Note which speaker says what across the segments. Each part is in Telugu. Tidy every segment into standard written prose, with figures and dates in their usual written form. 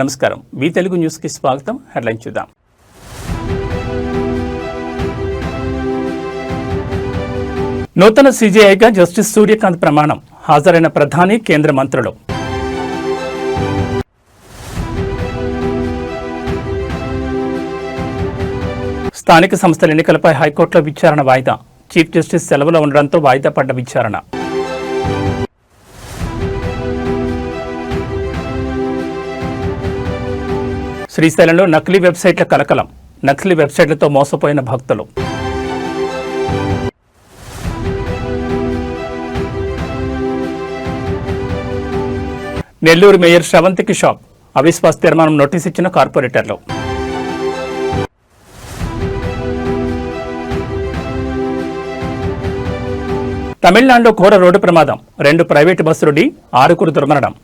Speaker 1: నమస్కారం వి తెలుగు న్యూస్ కి స్వాగతం. హెడ్లైన్ చూద్దాం. నూతన సీజేఐగా జస్టిస్ సూర్యకాంత్ ప్రమాణం. హాజరైన ప్రధాని, కేంద్ర మంత్రులు. స్థానిక సంస్థల ఎన్నికలపై హైకోర్టులో విచారణ వాయిదా. చీఫ్ జస్టిస్ సెలవులో ఉండడంతో వాయిదా పడ్డ విచారణ. శ్రీశైలంలో నకిలీ వెబ్సైట్ల కలకలం. నకిలీ వెబ్సైట్లతో మోసపోయిన భక్తులు. నెల్లూరు మేయర్ శ్రవంతికి షాక్. అవిశ్వాస తీర్మానం నోటీస్ ఇచ్చిన కార్పొరేటర్లు. తమిళనాడులో ఘోర రోడ్డు ప్రమాదం. 2 ప్రైవేటు బస్సులు ఢీ, 6 దుర్మరణం.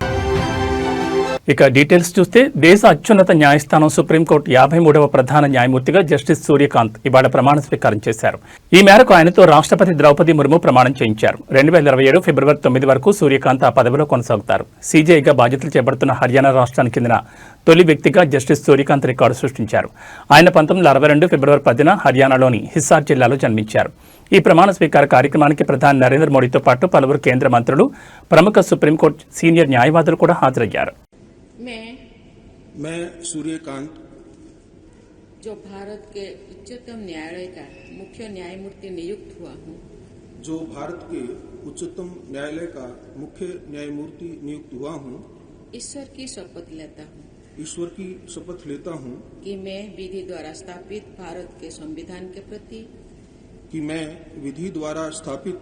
Speaker 1: ఇక డీటెయిల్స్ చూస్తే దేశ అత్యున్నత న్యాయస్థానం సుప్రీంకోర్టు 53వ ప్రధాన న్యాయమూర్తిగా జస్టిస్ సూర్యకాంత్ ఇవాళ ప్రమాణ స్వీకారం చేశారు. ఈ మేరకు ఆయనతో రాష్ట్రపతి ద్రౌపది ముర్ము ప్రమాణం చేయించారు. 2027 ఫిబ్రవరి 9 వరకు సూర్యకాంత్ ఆ పదవిలో కొనసాగుతారు. సీజేఐగా బాధ్యతలు చేపడుతున్న హర్యానా రాష్ట్రానికి చెందిన తొలి వ్యక్తిగా జస్టిస్ సూర్యకాంత్ రికార్డు సృష్టించారు. ఆయన 1962 ఫిబ్రవరి 10న హర్యానాలోని హిస్సార్ జిల్లాలో జన్మించారు. ఈ ప్రమాణ స్వీకార కార్యక్రమానికి ప్రధాని నరేంద్ర మోడీతో పాటు పలువురు కేంద్ర మంత్రులు, ప్రముఖ సుప్రీంకోర్టు సీనియర్ న్యాయవాదులు కూడా హాజరయ్యారు.
Speaker 2: मैं सूर्यकांत,
Speaker 3: जो भारत के उच्चतम न्यायालय का मुख्य न्यायमूर्ति नियुक्त हुआ हूँ,
Speaker 2: जो भारत के उच्चतम न्यायालय का मुख्य न्यायमूर्ति नियुक्त हुआ हूँ,
Speaker 3: ईश्वर की शपथ लेता हूँ
Speaker 2: ईश्वर की शपथ लेता हूँ
Speaker 3: कि मैं विधि द्वारा स्थापित भारत के संविधान के प्रति
Speaker 2: कि मैं विधि द्वारा स्थापित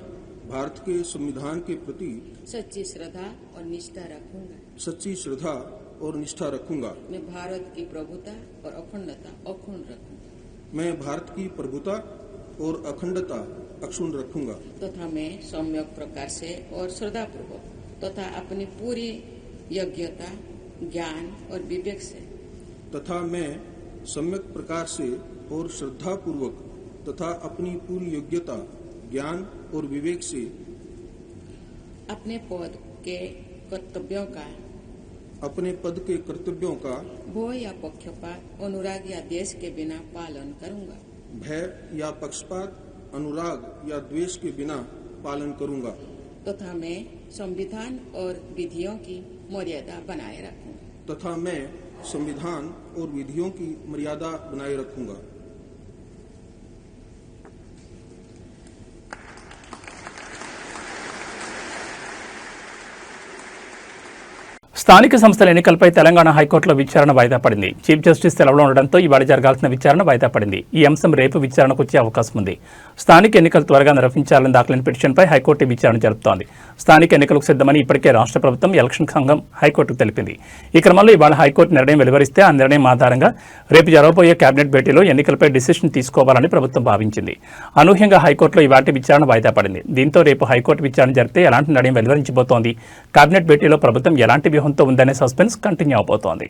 Speaker 2: भारत के संविधान के प्रति
Speaker 3: सच्ची श्रद्धा और निष्ठा रखूंगा।
Speaker 2: सच्ची श्रद्धा और निष्ठा रखूंगा।
Speaker 3: मैं भारत की प्रभुता और अखंडता अक्षुण्ण रखूंगा।
Speaker 2: मैं भारत की प्रभुता और अखंडता अक्षुण्ण रखूंगा
Speaker 3: तथा मैं सम्यक प्रकार से और श्रद्धापूर्वक तथा अपनी पूरी योग्यता, ज्ञान और विवेक से
Speaker 2: तथा मैं सम्यक प्रकार से और श्रद्धापूर्वक तथा अपनी पूरी योग्यता, ज्ञान और विवेक से
Speaker 3: अपने पद के कर्तव्यों का भय या पक्षपात, अनुराग या द्वेष के बिना पालन करूंगा।
Speaker 2: भय या पक्षपात, अनुराग या द्वेष के बिना पालन करूंगा
Speaker 3: तथा मैं संविधान और विधियों की मर्यादा बनाए रखूंगा
Speaker 2: तथा मैं संविधान और विधियों की मर्यादा बनाए रखूंगा।
Speaker 1: స్థానిక సంస్థల ఎన్నికలపై తెలంగాణ హైకోర్టులో విచారణ వాయిదా పడింది. చీఫ్ జస్టిస్ సెలవులో ఉండడంతో ఇవాళ జరగాల్సిన విచారణ వాయిదా పడింది. ఈ అంశం రేపు విచారణకు వచ్చే అవకాశం ఉంది. స్థానిక ఎన్నికలు త్వరగా నిర్వహించాలని దాఖలైన పిటిషన్పై హైకోర్టు విచారణ జరుపుతోంది. స్థానిక ఎన్నికలకు సిద్ధమని ఇప్పటికే రాష్ట్ర ప్రభుత్వం, ఎలక్షన్ సంఘం హైకోర్టుకు తెలిపింది. ఈ క్రమంలో ఇవాళ హైకోర్టు నిర్ణయం వెలువరిస్తే ఆ నిర్ణయం ఆధారంగా రేపు జరగబోయే కేబినెట్ భేటీలో ఎన్నికలపై డిసిషన్ తీసుకోవాలని ప్రభుత్వం భావించింది. అనూహ్యంగా హైకోర్టులో ఇవాళ విచారణ వాయిదా పడింది. దీంతో రేపు హైకోర్టు విచారణ జరిపితే ఎలాంటి నిర్ణయం వెలువరించబోతోంది, కేబినెట్ భేటీలో ప్రభుత్వం ఎలాంటి వ్యూహంతో ఉందనే సస్పెన్స్ కంటిన్యూ అవబోతోంది.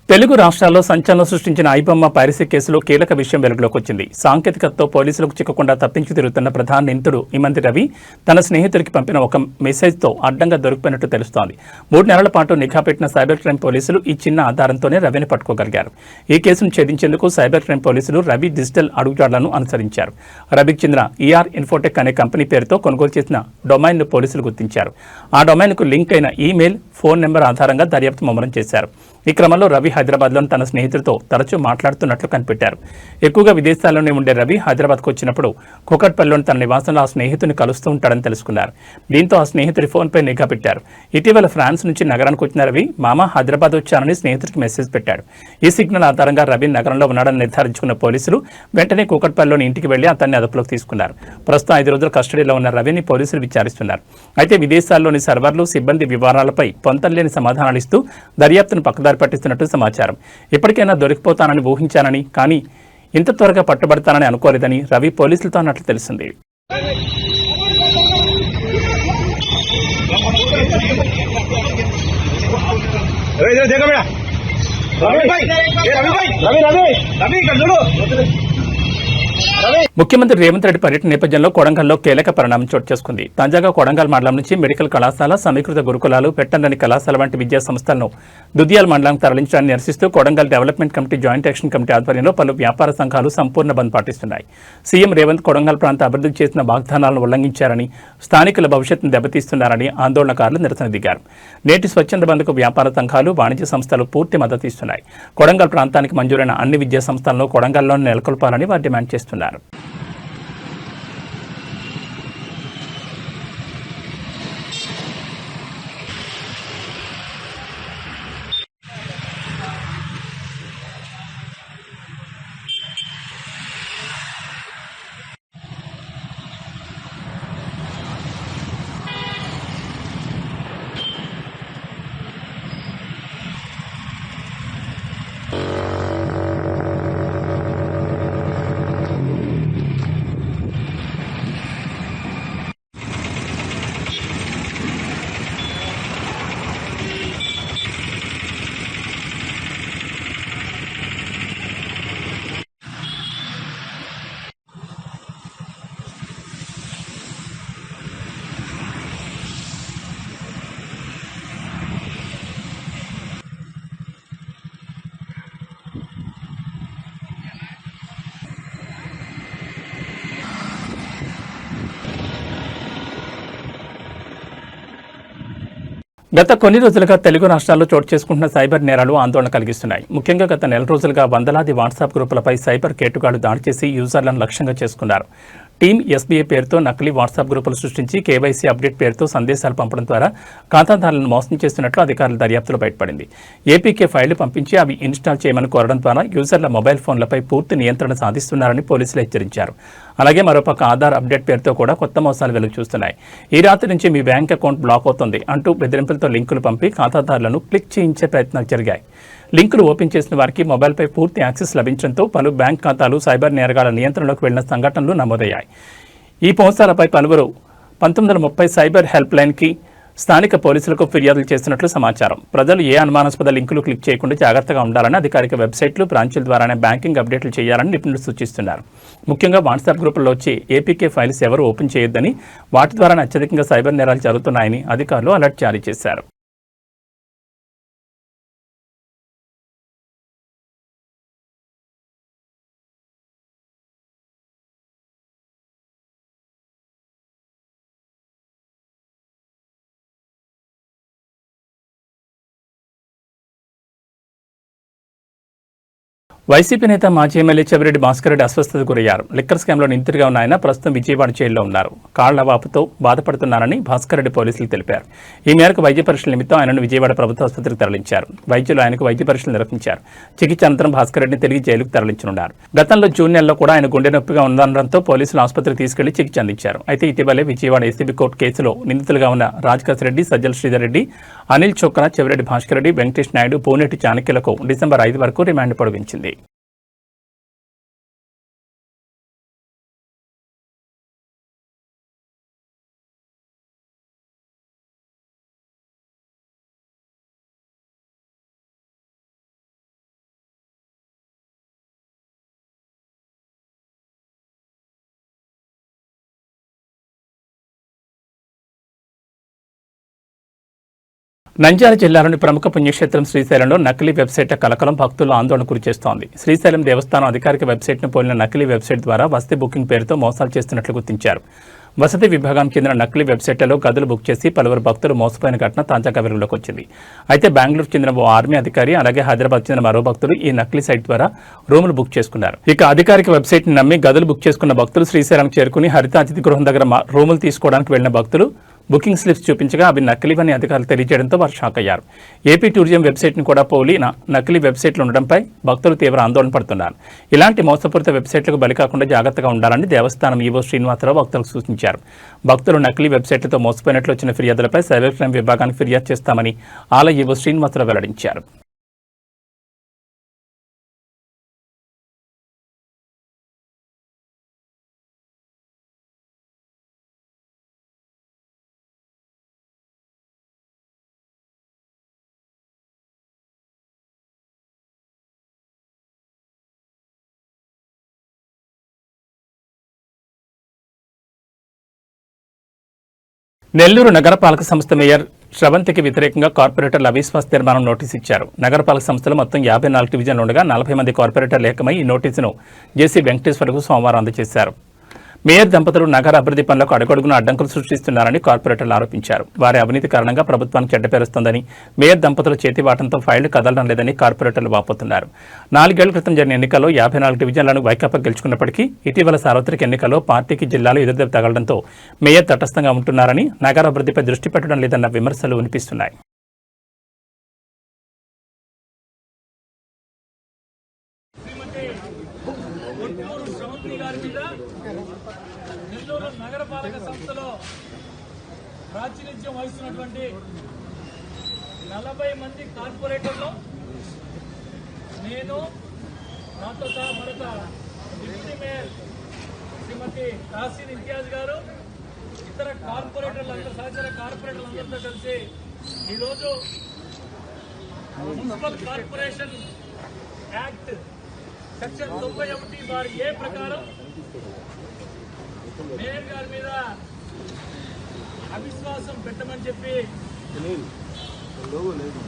Speaker 1: తెలుగు రాష్ట్రాల్లో సంచలనం సృష్టించిన ఐబొమ్మ పైరసీ కేసులో కీలక విషయం వెలుగులోకి వచ్చింది. సాంకేతికతతో పోలీసులకు చిక్కకుండా తప్పించి తిరుగుతున్న ప్రధాన నిందితుడు ఇమంతి రవి తన స్నేహితుడికి పంపిన ఒక మెసేజ్తో అడ్డంగా దొరికిపోయినట్టు తెలుస్తోంది. 3 నెలల పాటు నిఘా పెట్టిన సైబర్ క్రైమ్ పోలీసులు ఈ చిన్న ఆధారంతోనే రవిని పట్టుకోగలిగారు. ఈ కేసును ఛేదించేందుకు సైబర్ క్రైమ్ పోలీసులు రవి డిజిటల్ అడుగుజాడలను అనుసరించారు. రవికి చెందిన ఈఆర్ ఇన్ఫోటెక్ అనే కంపెనీ పేరుతో కొనుగోలు చేసిన డొమైన్ను పోలీసులు గుర్తించారు. ఆ డొమైన్కు లింక్ అయిన ఈమెయిల్, ఫోన్ నెంబర్ ఆధారంగా దర్యాప్తు ముమ్మరం చేశారు. ఈ క్రమంలో రవి హైదరాబాద్లోని తన స్నేహితుడితో తరచూ మాట్లాడుతున్నట్లు కనిపెట్టారు. ఎక్కువగా విదేశాల్లోనే ఉండే రవి హైదరాబాద్కు వచ్చినప్పుడు కూకట్పల్లిలోని తన నివాసంలో ఆ స్నేహితుడిని కలుస్తూ ఉంటాడని తెలుసుకున్నారు. దీంతో ఆ స్నేహితుడి ఫోన్పై నిఘా పెట్టారు. ఇటీవల ఫ్రాన్స్ నుంచి నగరానికి వచ్చిన రవి మామ హైదరాబాద్ వచ్చానని స్నేహితుడికి మెసేజ్ పెట్టాడు. ఈ సిగ్నల్ ఆధారంగా రవి నగరంలో ఉన్నాడని నిర్ధారించుకున్న పోలీసులు వెంటనే కూకట్పల్లిలోని ఇంటికి వెళ్లి అతన్ని అదుపులోకి తీసుకున్నారు. ప్రస్తుతం 5 రోజుల కస్టడీలో ఉన్న రవిని పోలీసులు విచారిస్తున్నారు. అయితే విదేశాల్లోని సర్వర్లు, సిబ్బంది వివరాలపై పొంతలేని సమాధానాలు ఇస్తూ దర్యాప్తును పక్కదారి పట్టిస్తున్నట్టు సమాచారం. ఇప్పటికైనా దొరికిపోతానని ఊహించానని, కానీ ఇంత త్వరగా పట్టుబడతానని అనుకోలేదని రవి పోలీసులతో అన్నట్లు తెలిసింది. ముఖ్యమంత్రి రేవంత్ రెడ్డి పర్యటన నేపథ్యంలో కొడంగల్లో కీలక పరిణామం చోటు చేసుకుంది. తాజాగా కొడంగల్ మండలం నుంచి మెడికల్ కళాశాల, సమీకృత గురుకులాలు, పెట్టండని కళాశాల వంటి విద్యా సంస్థలను దుద్యాల మండలానికి తరలించడాన్ని నిరసిస్తూ Kodangal development committee joint action committee ఆధ్వర్యంలో పలు వ్యాపార సంఘాలు సంపూర్ణ బంద్ పాటిస్తున్నాయి. సీఎం రేవంత్ కొడంగల్ ప్రాంత అభివృద్ధి చేసిన వాగ్దానాలను ఉల్లంఘించారని, స్థానికుల భవిష్యత్తును దెబ్బతీస్తున్నారని ఆందోళనకారులు నిరసన దిగారు. నేటి స్వచ్ఛంద బంద్కు వ్యాపార సంఘాలు, వాణిజ్య సంస్థలు పూర్తి మద్దతు ఇస్తున్నాయి. కొడంగల్ ప్రాంతానికి మంజూరైన అన్ని విద్యా సంస్థలను కొడంగల్లోనే నెలకొల్పాలని వారు డిమాండ్ చేస్తున్నారు. గత కొన్ని రోజులుగా తెలుగు రాష్ట్రాల్లో చోటు చేసుకుంటున్న సైబర్ నేరాలు ఆందోళన కలిగిస్తున్నాయి. ముఖ్యంగా గత నెల రోజులుగా వందలాది వాట్సాప్ గ్రూపులపై సైబర్ కేటుగాళ్లు దాడి చేసి యూజర్లను లక్ష్యంగా చేసుకున్నారు. టీమ్ ఎస్బీఐ పేరుతో నకిలీ వాట్సాప్ గ్రూపులు సృష్టించి కేవైసీ అప్డేట్ పేరుతో సందేశాలు పంపడం ద్వారా ఖాతాదారులను మోసం చేస్తున్నట్లు అధికారుల దర్యాప్తులో బయటపడింది. ఏపీకే ఫైళ్లు పంపించి అవి ఇన్స్టాల్ చేయమని కోరడం ద్వారా యూజర్ల మొబైల్ ఫోన్లపై పూర్తి నియంత్రణ సాధిస్తున్నారని పోలీసులు హెచ్చరించారు. అలాగే మరోపక్క ఆధార్ అప్డేట్ పేరుతో కూడా కొత్త మోసాలు వెలుగు చూస్తున్నాయి. ఈ రాత్రి నుంచి మీ బ్యాంక్ అకౌంట్ బ్లాక్ అవుతుంది అంటూ బెదిరింపులతో లింకులు పంపి ఖాతాదారులను క్లిక్ చేయించే ప్రయత్నాలు జరిగాయి. లింకులు ఓపెన్ చేసిన వారికి మొబైల్పై పూర్తి యాక్సెస్ లభించడంతో పలు బ్యాంక్ ఖాతాలు సైబర్ నేరగాళ్ల నియంత్రణలోకి వెళ్లిన సంఘటనలు నమోదయ్యాయి. ఈ మోసాలపై పలువురు 1930 సైబర్ హెల్ప్ లైన్కి స్థానిక పోలీసులకు ఫిర్యాదులు చేస్తున్నట్లు సమాచారం. ప్రజలు ఏ అనుమానాస్పద లింకులు క్లిక్ చేయకుండా జాగ్రత్తగా ఉండాలని అధికారిక వెబ్సైట్లు, బ్రాంచీల ద్వారానే బ్యాంకింగ్ అప్డేట్లు చేయాలని నిపుణులు సూచిస్తున్నారు. ముఖ్యంగా వాట్సాప్ గ్రూపుల్లో వచ్చి ఏపీకే ఫైల్స్ ఎవరు ఓపెన్ చేయొద్దని, వాటి ద్వారా అత్యధికంగా సైబర్ నేరాలు జరుగుతున్నాయని అధికారులు అలర్ట్ జారీ చేశారు. వైసీపీ నేత మాజీ ఎమ్మెల్యే చెవిరెడ్డి భాస్కర్ రెడ్డి అస్వస్థతకు గురయ్యారు. లిక్కర్ స్కామ్లో నిందితుడిగా ఉన్న ఆయన ప్రస్తుతం విజయవాడ జైల్లో ఉన్నారు. కాళ్ల వాపుతో బాధపడుతున్నారని భాస్కర్ రెడ్డి పోలీసులు తెలిపారు. ఈ మేరకు వైద్య పరీక్షల నిమిత్తం ఆయనను విజయవాడ ప్రభుత్వ ఆసుపత్రికి తరలించారు. వైద్యులు ఆయనకు వైద్య పరీక్షలు నిర్వహించారు. చికిత్స అనంతరం భాస్కర్ రెడ్డిని తిరిగి జైలుకు తరలించనున్నారు. గతంలో జూన్ నెలలో కూడా ఆయన గుండె నొప్పిగా ఉండడంతో పోలీసులు ఆసుపత్రికి తీసుకెళ్లి చికిత్స అందించారు. అయితే ఇటీవలే విజయవాడ ఏసీబీ కోర్టు కేసులో నిందితులుగా ఉన్న రాజకాశ్ రెడ్డి, సజ్జల శ్రీధర్ రెడ్డి, అనిల్ చోక్రా, చెవిరెడ్డి భాస్కర్ రెడ్డి, వెంకటేష్ నాయుడు, పూనేటి చాణక్యులకు డిసెంబర్ 5 వరకు రిమాండ్ పొడిగించింది. నంద్యాల జిల్లాలోని ప్రముఖ పుణ్యక్షేత్రం శ్రీశైలంలో నకిలీ వెబ్సైట్ కలకలం భక్తులు ఆందోళన గురిచేస్తోంది. శ్రీశైలం దేవస్థానం అధికారిక వెబ్సైట్ను పోలిన నకిలీ వెబ్సైట్ ద్వారా వసతి బుకింగ్ పేరుతో మోసాలు చేస్తున్నట్లు గుర్తించారు. వసతి విభాగానికి చెందిన నకిలీ వెబ్సైట్లలో గదులు బుక్ చేసి పలువురు భక్తులు మోసపోయిన ఘటన తాజాగా వెలుగులోకి వచ్చింది. అయితే బెంగళూరు చెందిన ఓ ఆర్మీ అధికారి అలాగే హైదరాబాద్ చెందిన మరో భక్తులు ఈ నకిలీ సైట్ ద్వారా రూములు బుక్ చేసుకున్నారు. ఇక అధికారిక వెబ్సైట్ ని నమ్మి గదులు బుక్ చేసుకున్న భక్తులు శ్రీశైలం చేరుకుని హరిత అతిథి గృహం దగ్గర రూములు తీసుకోవడానికి వెళ్లిన భక్తులు బుకింగ్ స్లిప్స్ చూపించగా అవి నకిలీవని అధికారులు తెలియజేయడంతో వారు షాక్ అయ్యారు. ఏపీ టూరిజం వెబ్సైట్ను కూడా పోలిన నకిలీ వెబ్సైట్లు ఉండడంపై భక్తులు తీవ్ర ఆందోళన పడుతున్నారు. ఇలాంటి మోసపూరిత వెబ్సైట్లకు బలి కాకుండా జాగ్రత్తగా ఉండాలని దేవస్థానం ఈవో శ్రీనివాసరావు భక్తులకు సూచించారు. భక్తులు నకిలీ వెబ్సైట్లతో మోసపోయినట్లు వచ్చిన ఫిర్యాదులపై సైబర్ క్రైమ్ విభాగానికి ఫిర్యాదు చేస్తామని ఆలయ ఈవో శ్రీనివాసరావు వెల్లడించారు. నెల్లూరు నగరపాలక సంస్థ మేయర్ శ్రవంతికి వ్యతిరేకంగా కార్పొరేటర్ల అవిశ్వాస తీర్మానం నోటీసు ఇచ్చారు. నగరపాలక సంస్థలో మొత్తం 54 డివిజన్లు ఉండగా 40 మంది కార్పొరేటర్లు ఏకమై ఈ నోటీసును జేసీ వెంకటేశ్వర్కు సోమవారం అందజేశారు. మేయర్ దంపతులు నగర అభివృద్ధి పనులకు అడుగడుగున అడ్డంకులు సృష్టిస్తున్నారని కార్పొరేటర్లు ఆరోపించారు. వారి అవినీతి కారణంగా ప్రభుత్వానికి చెడ్డ పేరుస్తోందని, మేయర్ దంపతుల చేతివాటంతో ఫైళ్లు కదలడం లేదని కార్పొరేటర్లు వాపోతున్నారు. 4 ఏళ్ల క్రితం జరిగిన ఎన్నికల్లో 54 డివిజన్లను వైకాపా గెలుచుకున్నప్పటికీ ఇటీవల సార్వత్రిక ఎన్నికల్లో పార్టీకి జిల్లాలో ఎదురుదెబ్బ తగలడంతో మేయర్ తటస్థంగా ఉంటున్నారని, నగర అభివృద్ధిపై దృష్టి పెట్టడం లేదన్న విమర్శలు వినిపిస్తున్నాయి.
Speaker 4: నెల్లూరు నగరపాలక సంస్థలో ప్రాతినిధ్యం వహిస్తున్నటువంటి 40 మంది కార్పొరేటర్లు, నేను నాతో సహా మరొక డిప్యూటీ మేయర్ శ్రీమతి తాసీన్ ఇంతియాజ్ గారు, ఇతర కార్పొరేటర్లందరూ, సహచర కార్పొరేటర్లందరితో కలిసి ఈరోజు municipal corporation act section 91(a) ప్రకారం మేయర్ గారి మీద అవిశ్వాసం పెట్టమని చెప్పి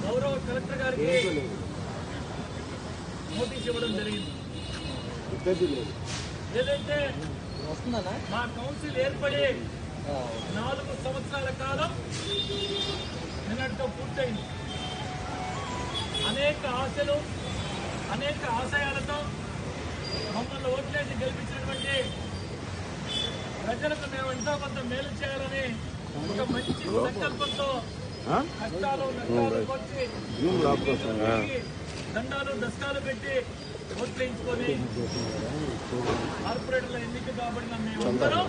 Speaker 4: గౌరవ కలెక్టర్ గారికి నోటీస్ ఇవ్వడం జరిగింది. ఏదైతే మా కౌన్సిల్ ఏర్పడి 4 సంవత్సరాల కాలం నిన్నటితో పూర్తయింది. అనేక ఆశలు, అనేక ఆశయాలతో మమ్మల్ని ఓట్లేసి గెలిపించినటువంటి ప్రజలకు మేము ఎంతో కొంత మేలు చేయాలని ఒక మంచి సంకల్పంతో కష్టాలు నష్టాలు వచ్చి దండాలు దశకాలు పెట్టి ఓట్లేయించుకొని కార్పొరేటర్ల ఎన్నిక కాబడిన మేమందరం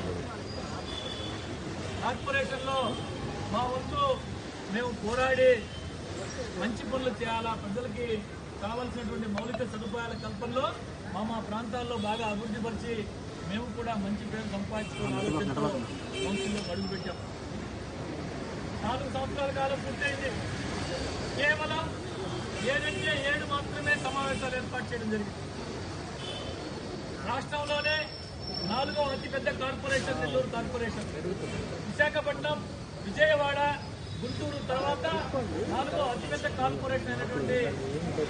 Speaker 4: కార్పొరేషన్లో మా వంతు మేము పోరాడి మంచి పనులు చేయాలా, ప్రజలకి కావాల్సినటువంటి మౌలిక సదుపాయాల కల్పనలో మా ప్రాంతాల్లో బాగా అభివృద్ధి పరిచి మేము కూడా మంచి పేరు సంపాదించుకునే ఆలోచనతో కౌన్సిల్లో అడుగుపెట్టాం. 4 సంవత్సరాల కాలం పూర్తయింది. కేవలం 7 మాత్రమే సమావేశాలు ఏర్పాటు చేయడం జరిగింది. రాష్ట్రంలోనే 4వ అతిపెద్ద కార్పొరేషన్ నెల్లూరు కార్పొరేషన్. విశాఖపట్నం, విజయవాడ, గుంటూరు తర్వాత 4వ అతిపెద్ద కార్పొరేషన్ అయినటువంటి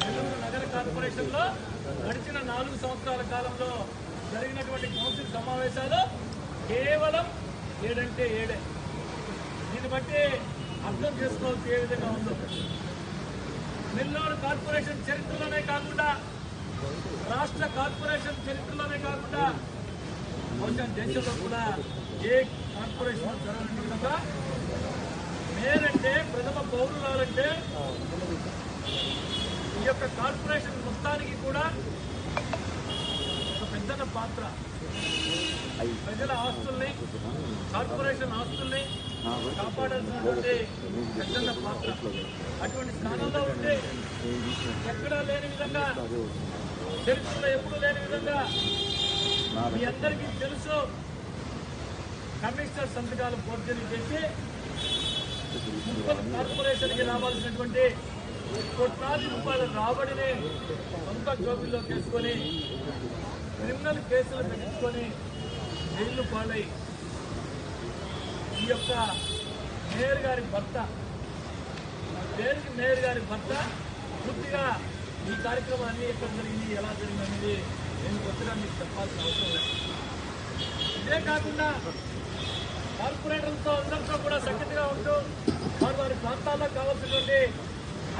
Speaker 4: నెల్లూరు నగర కార్పొరేషన్ లో గడిచిన 4 సంవత్సరాల కాలంలో జరిగినటువంటి కౌన్సిల్ సమావేశాలు కేవలం 7 అంటే 7. దీన్ని బట్టి అర్థం చేసుకోవాల్సి ఏ విధంగా ఉందో. నెల్లూరు కార్పొరేషన్ చరిత్రలోనే కాకుండా, రాష్ట్ర కార్పొరేషన్ చరిత్రలోనే కాకుండా బహుశా దేశంలో కూడా ఏ కార్పొరేషన్ జరగని విధంగా మేయర్ అంటే, ప్రథమ పౌరులంటే ఈ యొక్క కార్పొరేషన్ మొత్తానికి కూడా ఒక పెద్దన్న పాత్ర. ప్రజల ఆస్తుల్ని, కార్పొరేషన్ ఆస్తుల్ని కాపాడాల్సినటువంటి పెద్దన్న పాత్ర. అటువంటి స్థానంలో ఉంటే ఎక్కడా లేని విధంగా, చరిత్రలో ఎప్పుడూ లేని విధంగా మీ అందరికీ తెలుసు, కమిషనర్ సంతకాలు ఫోర్జరీ చేసి మున్సిపల్ కార్పొరేషన్కి రావాల్సినటువంటి కోట్లాది రూపాయల రాబడిని సొంత జోబుల్లో తీసుకొని క్రిమినల్ కేసులు పెట్టించుకొని జైలు పాలై ఈ యొక్క మేయర్ గారి భర్త పూర్తిగా ఈ కార్యక్రమాన్ని ఎక్కడ జరిగింది, ఎలా జరిగింది అనేది నేను కొత్తగా మీకు చెప్పాల్సిన అవసరం లేదు. ఇదే కాకుండా కార్పొరేటర్లతో అందరితో కూడా సఖ్యతగా ఉంటూ వారి ప్రాంతాల్లో కావాల్సినటువంటి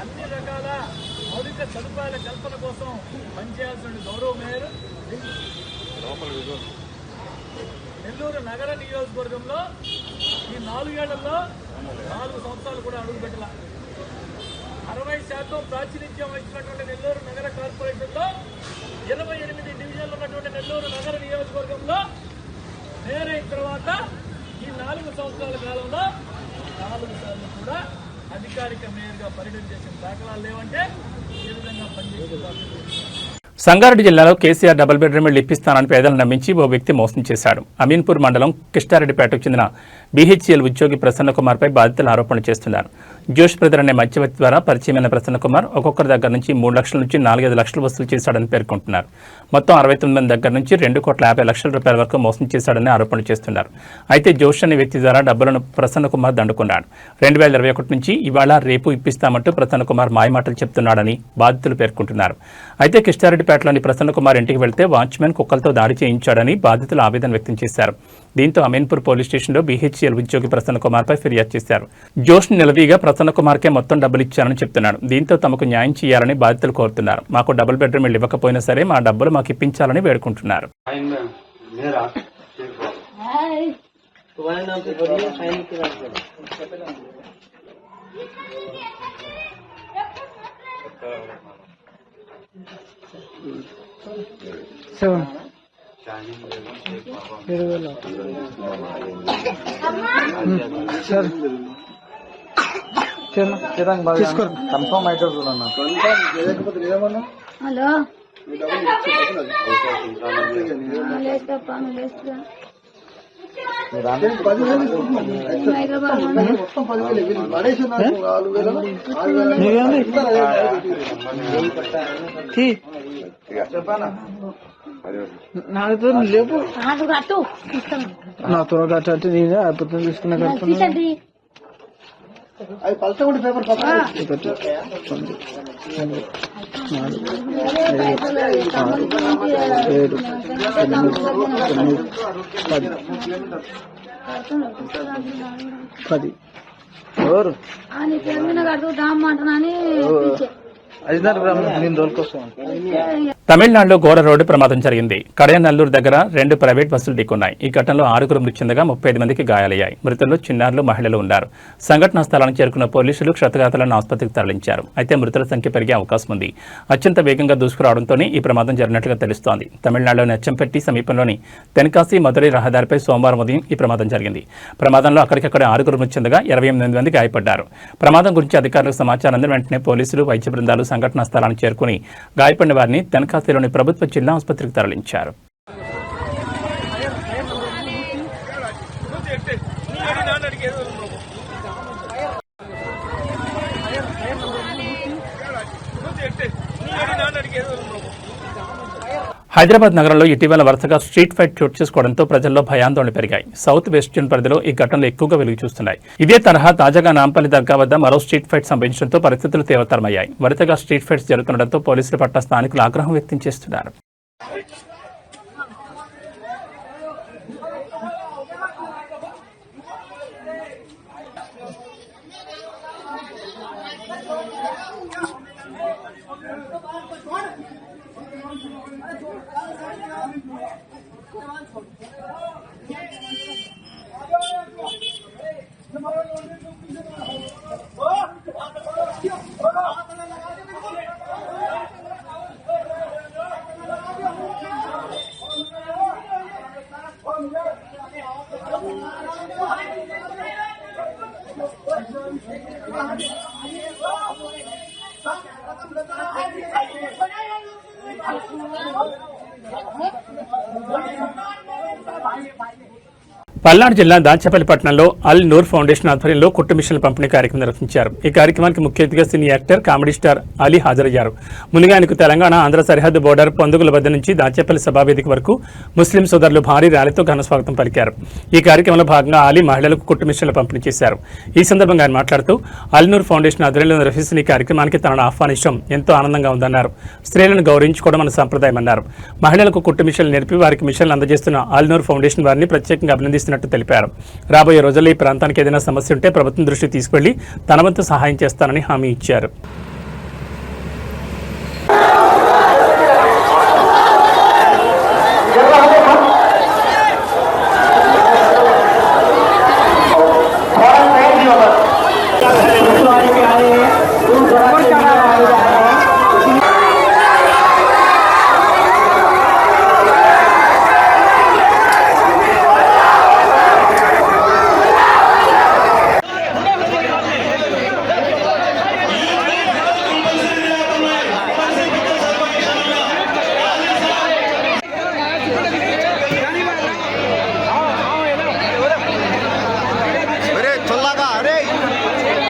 Speaker 4: అన్ని రకాల మౌలిక సదుపాయాల కల్పన కోసం పనిచేయాల్సిన గౌరవ మేయర్ నెల్లూరు నగర నియోజకవర్గంలో ఈ 4 ఏళ్లలో 4 సంవత్సరాలు కూడా అడుగుపెట్టాల 60% ప్రాతినిధ్యం వహించినటువంటి నెల్లూరు నగర కార్పొరేషన్లో 28 డివిజన్లు ఉన్నటువంటి నెల్లూరు నగర నియోజకవర్గంలో మేయర్ అయిన తర్వాత ఈ 4 సంవత్సరాల కాలంలో 4 సార్లు కూడా అధికారిక మేయర్గా పర్యటన చేసిన దాఖలాలు లేవంటే ఏ విధంగా పనిచేసే
Speaker 1: సంగారెడ్డి జిల్లాలో కేసీఆర్ డబుల్ బెడ్రూమ్ ఇళ్లు ఇప్పిస్తానని పేదలను నమ్మించి ఓ వ్యక్తి మోసం చేశాడు. అమీన్పూర్ మండలం కిష్టారెడ్డిపేటకు చెందిన బీహెచ్ఎల్ ఉద్యోగి ప్రసన్న కుమార్ పై బాధితులు ఆరోపణలు చేస్తున్నారు. జోష్ బ్రదర్ అనే మధ్యవర్తి ద్వారా పరిచయమైన ప్రసన్న కుమార్ ఒక్కొక్కరి దగ్గర నుంచి 3 లక్షల నుంచి 4-5 లక్షలు వసూలు చేశాడని పేర్కొంటున్నారు. మొత్తం 69 మంది దగ్గర నుంచి 2,50,00,000 రూపాయల వరకు మోసం చేశాడని ఆరోపణలు చేస్తున్నారు. అయితే జోష్ అనే వ్యక్తి ద్వారా డబ్బులను ప్రసన్న కుమార్ దండుకున్నాడు. 2021 నుంచి ఇవాళ రేపు ఇప్పిస్తామంటూ ప్రసన్న కుమార్ మాయమాటలు చెప్తున్నాడని బాధితులు పేర్కొంటున్నారు. అయితే కిష్టారెడ్డిపేటలోని ప్రసన్న కుమార్ ఇంటికి వెళ్తే వాచ్మెన్ కుక్కలతో దాడి చేయించాడని బాధితులు ఆవేదన వ్యక్తం చేశారు. దీంతో అమీన్పూర్ పోలీస్ స్టేషన్లో బీహెచ్ఎల్ ఉద్యోగి ప్రసన్న కుమార్ పై ఫిర్యాదు చేశారు. జోష్ నిలదీగా ప్రసన్న కుమార్కే మొత్తం డబ్బులు ఇచ్చారని చెప్తున్నాడు. దీంతో తమకు న్యాయం చేయాలని బాధితులు కోరుతున్నారు. మాకు డబుల్ బెడ్రూమ్ ఇల్లు ఇవ్వకపోయినా సరే మా డబ్బులు మాకు ఇప్పించాలని వేడుకుంటున్నారు.
Speaker 5: కన్ఫర్మ్ అయితే చూడన్నా. హలో నాకు లేవు నా త్వరగా అట్టు నేనే అయిపోతుంది తీసుకున్నా కడుతుంది. అది పల్చగుడి పేపర్ పది ఎవరు
Speaker 1: తమిళనాడులో ఘోర రోడ్డు ప్రమాదం జరిగింది. కడయనల్లూరు దగ్గర 2 ప్రైవేట్ బస్సులు ఢీకొన్నాయి. ఈ ఘటనలో 6 మృతి చెందగా 35 మందికి గాయాలయ్యాయి. మృతుల్లో చిన్నారులు, మహిళలు ఉన్నారు. సంఘటనా స్థలానికి చేరుకున్న పోలీసులు క్షతగాతులను ఆసుపత్రికి తరలించారు. అయితే మృతుల సంఖ్య పెరిగే అవకాశం ఉంది. అత్యంత వేగంగా దూసుకురావడంతోనే ఈ ప్రమాదం జరిగినట్లుగా తెలుస్తోంది. తమిళనాడులోని అచ్చంపెట్టి సమీపంలోని తెన్కాసి మధురై రహదారిపై సోమవారం ఉదయం ఈ ప్రమాదం జరిగింది. ప్రమాదంలో అక్కడికక్కడ 6 మృతి చెందగా 28 మంది గాయపడ్డారు. ప్రమాదం గురించి అధికారులకు సమాచారం అందిన వెంటనే పోలీసులు, వైద్య బృందాలు సంఘటనా స్థలానికి చేరుకుని గాయపడిన వారిని తెన్కాసిలోని ప్రభుత్వ జిల్లా ఆసుపత్రికి తరలించారు. హైదరాబాద్ నగరంలో ఇటీవల వరుసగా స్ట్రీట్ ఫైట్ చోటు చేసుకోవడంతో ప్రజల్లో భయాందోళన పెరిగాయి. సౌత్ వెస్ట్ జోన్ పరిధిలో ఈ ఘటనలు ఎక్కువగా వెలుగు చూస్తున్నాయి. ఇదే తరహా తాజాగా నాంపల్లి దర్గా వద్ద మరో స్ట్రీట్ ఫైట్ సంభవించడంతో పరిస్థితులు తీవ్రతరమయ్యాయి. వరుసగా స్ట్రీట్ ఫైట్స్ జరుగుతుండటంతో పోలీసుల పట్ల స్థానికులు ఆగ్రహం వ్యక్తం చేస్తున్నారు. పల్నాడు జిల్లా దాచేపల్లి పట్టణంలో అల్ నూర్ ఫౌండేషన్ ఆధ్వర్యంలో కుట్టు మిషన్ల పంపిణీ కార్యక్రమం నిర్వహించారు. ఈ కార్యక్రమానికి ముఖ్య అతిథిగా cine actor, comedy star Ali హాజరయ్యారు. ముందుగా ఆయనకు తెలంగాణ, ఆంధ్ర సరిహద్దు బోర్డర్ పందుగుల వద్ద నుంచి దాచేపల్లి సభావేదిక వరకు ముస్లిం సోదరులు భారీ ర్యాలీతో ఘనస్వాగతం పలికారు. ఈ కార్యక్రమంలో భాగంగా అలీ మహిళలకు కుట్టు మిషన్ల పంపిణీ చేశారు. ఈ సందర్భంగా ఆయన మాట్లాడుతూ అల్ నూర్ ఫౌండేషన్ ఆధ్వర్యంలో నిర్వహిస్తున్న ఈ కార్యక్రమానికి తనను ఆహ్వానించడం ఎంతో ఆనందంగా ఉందన్నారు. స్త్రీలను గౌరవించుకోవడం మన సంప్రదాయం అన్నారు. మహిళలకు కుట్టు మిషన్లు నేర్పి వారికి మిషన్లు అందజేస్తున్న అల్ నూర్ ఫౌండేషన్ వారిని ప్రత్యేకంగా అభినందిస్తున్నారు. ఇచ్చినట్టు తెలిపారు. రాబోయే రోజుల్లో ఈ ప్రాంతానికి ఏదైనా సమస్య ఉంటే ప్రభుత్వం దృష్టికి తీసుకెళ్లి తన వంతు సహాయం చేస్తానని హామీ ఇచ్చారు.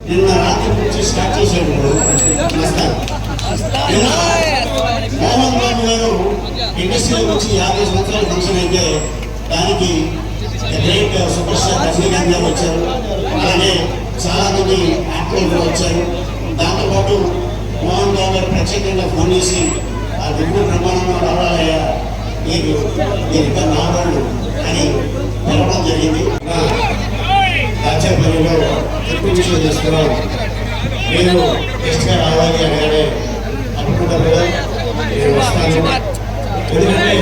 Speaker 6: నిన్న రాత్రి నుంచి స్టార్ట్ చేసేటప్పుడు మోహన్ బాబు గారు ఇండస్ట్రీ నుంచి 50 సంవత్సరాల ఫంక్షన్ అయితే దానికి గ్రేట్ సూపర్ స్టార్ రజనీకాంత్ గారు వచ్చారు. అలాగే చాలా మంది యాక్టర్లు వచ్చారు. దాంతోపాటు మోహన్ బాబు గారు ప్రత్యేకంగా ఫోన్ చేసి ఆ విగ్రహ ప్రమాణంలో రావాలయ్యా మీరు ఇంకా నా వాళ్ళు అని తెలవడం జరిగింది. రాజ్యపల్లిలో విషయం చేసుకున్నాం. నేను గెస్ట్గా రావాలి అనగానే అనుకుంటాను కదా నేను వస్తాను. ఎందుకంటే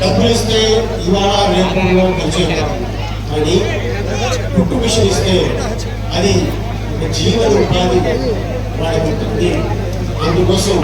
Speaker 6: డబ్బులు ఇస్తే ఇవాళ రేపంలో కలిసేస్తాం కానీ కుట్టు మిషన్ ఇస్తే అది ఒక జీవన ఉపాధి వాళ్ళకి ఉంటుంది. అందుకోసం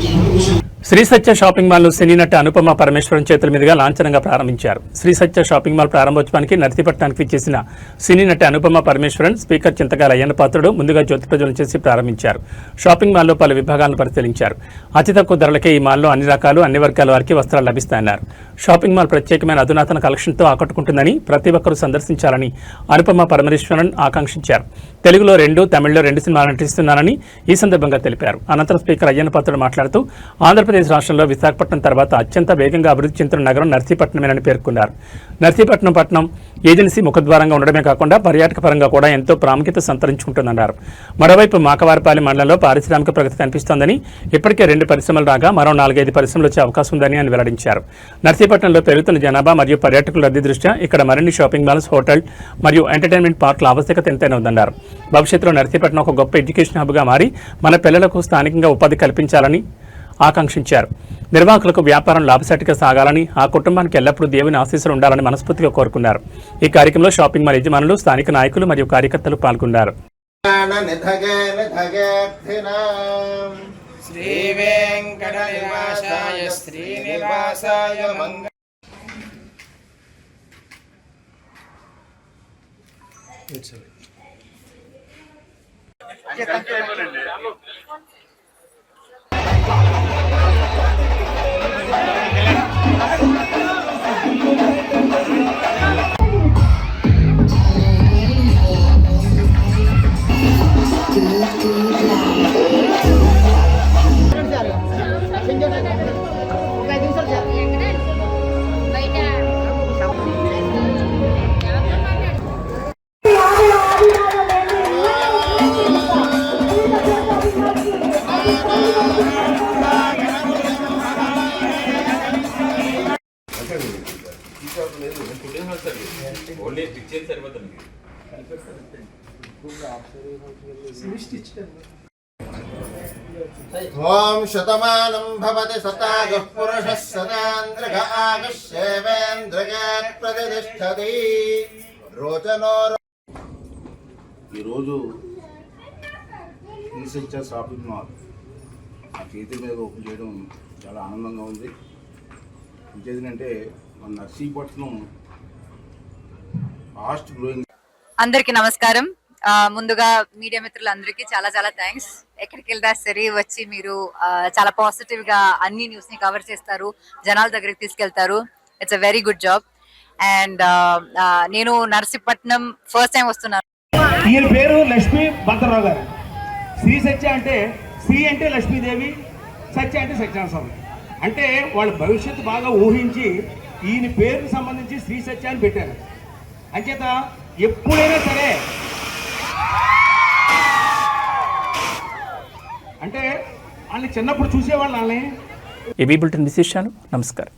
Speaker 6: ఈ కుట్టు మిషన్
Speaker 1: శ్రీ సత్య షాపింగ్ మాల్ ను సినీ నటి అనుపమ పరమేశ్వరన్ చేతుల మీదుగా లాంఛనంగా ప్రారంభించారు. శ్రీ సత్య షాపింగ్ మాల్ ప్రారంభోత్సవానికి నర్సీపట్నానికి విచ్చేసిన సినీ నటి అనుపమ పరమేశ్వరన్ స్పీకర్ చింతకాల అయ్యన్న పాత్రుడు ముందుగా జ్యోతి ప్రజ్వలన చేసి ప్రారంభించారు. షాపింగ్ మాల్లో పలు విభాగాలను పరిశీలించారు. అతి తక్కువ ధరలకే ఈ మాల్లో అన్ని రకాలు అన్ని వర్గాల వారికి వస్త్రాలు లభిస్తాయన్నారు. షాపింగ్ మాల్ ప్రత్యేకమైన అధునాతన కలెక్షన్తో ఆకట్టుకుంటుందని ప్రతి ఒక్కరూ సందర్శించాలని అనుపమ పరమేశ్వరన్ ఆకాంక్షించారు. తెలుగులో 2, తమిళలో 2 సినిమాలు నటిస్తున్నానని ఈ సందర్భంగా తెలిపారు. అనంతరం స్పీకర్ అయ్యన్న పాత్రుడు మాట్లాడుతూ ఆంధ్రప్రదేశ్ రాష్ట్రంలో విశాఖపట్నం తర్వాత అత్యంత వేగంగా అభివృద్ధి చెందుతున్న నగరం నర్సీపట్నమేనని పేర్కొన్నారు. నర్సీపట్నం పట్టణం ఏజెన్సీ ముఖద్వారంగా ఉండడమే కాకుండా పర్యాటక పరంగా కూడా ఎంతో ప్రాముఖ్యత సంతరించుకుంటుందన్నారు. మరోవైపు మాకవారిపాలెం మండలంలో పారిశ్రామిక ప్రగతి కనిపిస్తోందని, ఇప్పటికే 2 పరిశ్రమలు రాగా మరో 4-5 పరిశ్రమలు వచ్చే అవకాశం ఉందని ఆయన వెల్లడించారు. నర్సీపట్నంలో పెరుగుతున్న జనాభా మరియు పర్యాటకుల రద్దీ దృష్ట్యా ఇక్కడ మరిన్ని షాపింగ్ మాల్స్, హోటల్ మరియు ఎంటర్టైన్మెంట్ పార్కుల ఆవశ్యకత ఎంతైనా ఉందన్నారు. భవిష్యత్తులో నర్సీపట్నం ఒక గొప్ప ఎడ్యుకేషన్ హబ్గా మారి మన పిల్లలకు స్థానికంగా ఉపాధి కల్పించాలని ఆకాంక్షించారు. నిర్వాహకులకు వ్యాపారం లాభసాటిగా సాగాలని, ఆ కుటుంబానికి ఎల్లప్పుడూ దేవుని ఆశీస్సులు ఉండాలని మనస్ఫూర్తిగా కోరుకున్నారు. ఈ కార్యక్రమంలో షాపింగ్ మాల్ యజమానులు, స్థానిక నాయకులు మరియు కార్యకర్తలు పాల్గొన్నారు.
Speaker 6: ఓం శతమానం భవతి శతాయుః పురుషః శతాంద్రిక ఆయుష్యేవేంద్రికే ప్రతిష్టతి.
Speaker 7: ఈరోజు శ్రీ సత్య షాపింగ్ మాల్ ఆ చేతి మీద ఓపెన్ చేయడం చాలా ఆనందంగా ఉంది. ఇంకేంటంటే మన నర్సీపట్నం ఫాస్ట్ గ్రోయింగ్.
Speaker 8: అందరికీ నమస్కారం. ముందుగా మీడియా మిత్రులందరికీ చాలా చాలా థ్యాంక్స్. ఎక్కడికి వెళ్ళినా సరే వచ్చి మీరు చాలా పాజిటివ్ గా అన్ని న్యూస్ ని కవర్ చేస్తారు, జనాల దగ్గరికి తీసుకెళ్తారు. It's a very good job. And నేను నర్సీపట్నం ఫస్ట్ టైం వస్తున్నాను.
Speaker 9: ఈయన పేరు లక్ష్మీ భద్రరావు గారు. శ్రీ సత్య అంటే శ్రీ అంటే లక్ష్మీదేవి, సత్య అంటే సత్యనారాయణ స్వామి. అంటే వాళ్ళ భవిష్యత్తు బాగా ఊహించి ఈయన పేరుకు సంబంధించి శ్రీ సత్య అని పెట్టారు. అంచేత ఎప్పుడైనా సరే అంటే వాళ్ళని చిన్నప్పుడు చూసేవాళ్ళు వాళ్ళని.
Speaker 1: ఏబీ బులెటిన్ విశేషాలు. నమస్కారం.